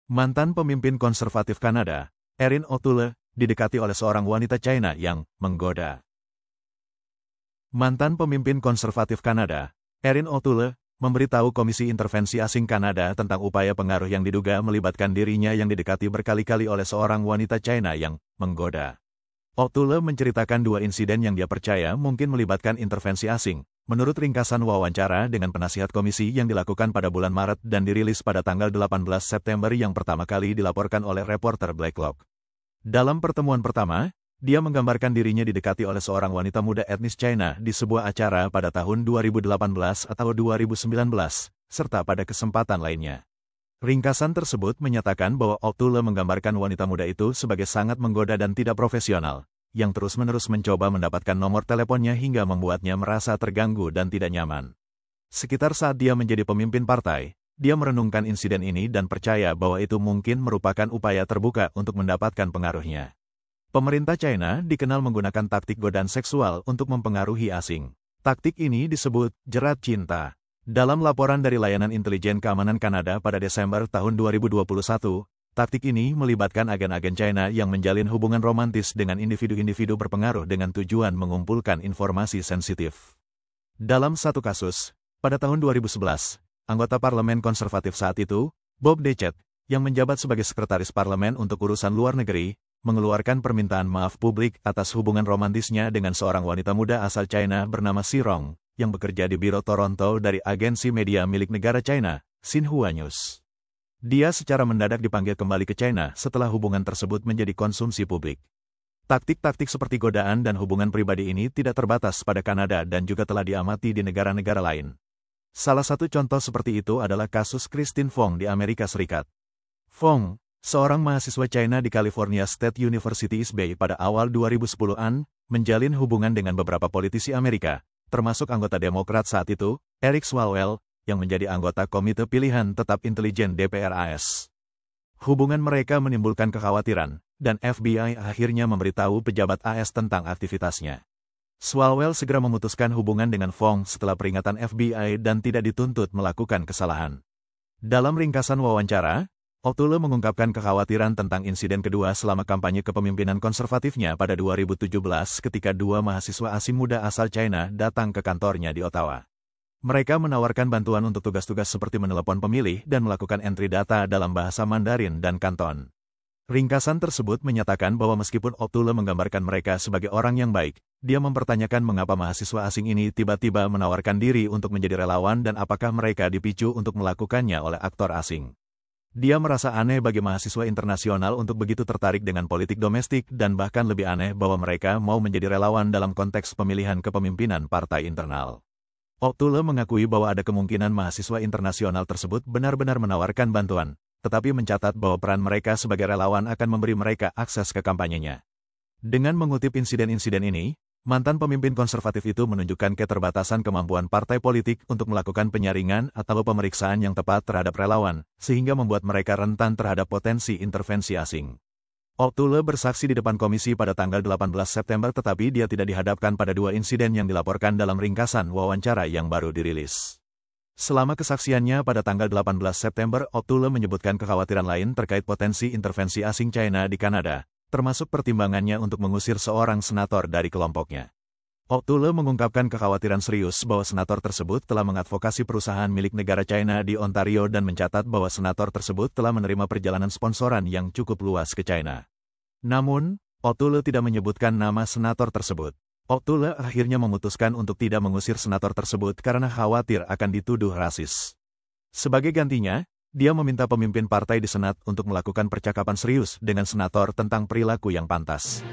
Mantan pemimpin konservatif Kanada, Erin O'Toole, didekati oleh seorang wanita China yang menggoda. Mantan pemimpin konservatif Kanada, Erin O'Toole, memberitahu Komisi Intervensi Asing Kanada tentang upaya pengaruh yang diduga melibatkan dirinya yang didekati berkali-kali oleh seorang wanita China yang menggoda. O'Toole menceritakan dua insiden yang dia percaya mungkin melibatkan intervensi asing, menurut ringkasan wawancara dengan penasihat komisi yang dilakukan pada bulan Maret dan dirilis pada tanggal 18 September yang pertama kali dilaporkan oleh reporter Blacklock. Dalam pertemuan pertama, dia menggambarkan dirinya didekati oleh seorang wanita muda etnis China di sebuah acara pada tahun 2018 atau 2019, serta pada kesempatan lainnya. Ringkasan tersebut menyatakan bahwa O'Toole menggambarkan wanita muda itu sebagai sangat menggoda dan tidak profesional, yang terus-menerus mencoba mendapatkan nomor teleponnya hingga membuatnya merasa terganggu dan tidak nyaman. Sekitar saat dia menjadi pemimpin partai, dia merenungkan insiden ini dan percaya bahwa itu mungkin merupakan upaya terbuka untuk mendapatkan pengaruhnya. Pemerintah China dikenal menggunakan taktik godaan seksual untuk mempengaruhi asing. Taktik ini disebut jerat cinta. Dalam laporan dari Layanan Intelijen Keamanan Kanada pada Desember tahun 2021, taktik ini melibatkan agen-agen China yang menjalin hubungan romantis dengan individu-individu berpengaruh dengan tujuan mengumpulkan informasi sensitif. Dalam satu kasus, pada tahun 2011, anggota parlemen konservatif saat itu, Bob Dechert, yang menjabat sebagai sekretaris parlemen untuk urusan luar negeri, mengeluarkan permintaan maaf publik atas hubungan romantisnya dengan seorang wanita muda asal China bernama Sirong, yang bekerja di Biro Toronto dari agensi media milik negara China, Xinhua News. Dia secara mendadak dipanggil kembali ke China setelah hubungan tersebut menjadi konsumsi publik. Taktik-taktik seperti godaan dan hubungan pribadi ini tidak terbatas pada Kanada dan juga telah diamati di negara-negara lain. Salah satu contoh seperti itu adalah kasus Christine Fong di Amerika Serikat. Fong, seorang mahasiswa China di California State University East Bay pada awal 2010-an, menjalin hubungan dengan beberapa politisi Amerika, termasuk anggota Demokrat saat itu, Eric Swalwell, yang menjadi anggota Komite Pilihan Tetap Intelijen DPR AS. Hubungan mereka menimbulkan kekhawatiran, dan FBI akhirnya memberitahu pejabat AS tentang aktivitasnya. Swalwell segera memutuskan hubungan dengan Fong setelah peringatan FBI dan tidak dituntut melakukan kesalahan. Dalam ringkasan wawancara, O'Toole mengungkapkan kekhawatiran tentang insiden kedua selama kampanye kepemimpinan konservatifnya pada 2017 ketika dua mahasiswa asing muda asal China datang ke kantornya di Ottawa. Mereka menawarkan bantuan untuk tugas-tugas seperti menelepon pemilih dan melakukan entry data dalam bahasa Mandarin dan Kanton. Ringkasan tersebut menyatakan bahwa meskipun O'Toole menggambarkan mereka sebagai orang yang baik, dia mempertanyakan mengapa mahasiswa asing ini tiba-tiba menawarkan diri untuk menjadi relawan dan apakah mereka dipicu untuk melakukannya oleh aktor asing. Dia merasa aneh bagi mahasiswa internasional untuk begitu tertarik dengan politik domestik dan bahkan lebih aneh bahwa mereka mau menjadi relawan dalam konteks pemilihan kepemimpinan partai internal. O'Toole mengakui bahwa ada kemungkinan mahasiswa internasional tersebut benar-benar menawarkan bantuan, tetapi mencatat bahwa peran mereka sebagai relawan akan memberi mereka akses ke kampanyenya. Dengan mengutip insiden-insiden ini, mantan pemimpin konservatif itu menunjukkan keterbatasan kemampuan partai politik untuk melakukan penyaringan atau pemeriksaan yang tepat terhadap relawan, sehingga membuat mereka rentan terhadap potensi intervensi asing. O'Toole bersaksi di depan komisi pada tanggal 18 September tetapi dia tidak dihadapkan pada dua insiden yang dilaporkan dalam ringkasan wawancara yang baru dirilis. Selama kesaksiannya pada tanggal 18 September, O'Toole menyebutkan kekhawatiran lain terkait potensi intervensi asing China di Kanada, termasuk pertimbangannya untuk mengusir seorang senator dari kelompoknya. O'Toole mengungkapkan kekhawatiran serius bahwa senator tersebut telah mengadvokasi perusahaan milik negara China di Ontario dan mencatat bahwa senator tersebut telah menerima perjalanan sponsoran yang cukup luas ke China. Namun, O'Toole tidak menyebutkan nama senator tersebut. O'Toole akhirnya memutuskan untuk tidak mengusir senator tersebut karena khawatir akan dituduh rasis. Sebagai gantinya, dia meminta pemimpin partai di Senat untuk melakukan percakapan serius dengan senator tentang perilaku yang pantas.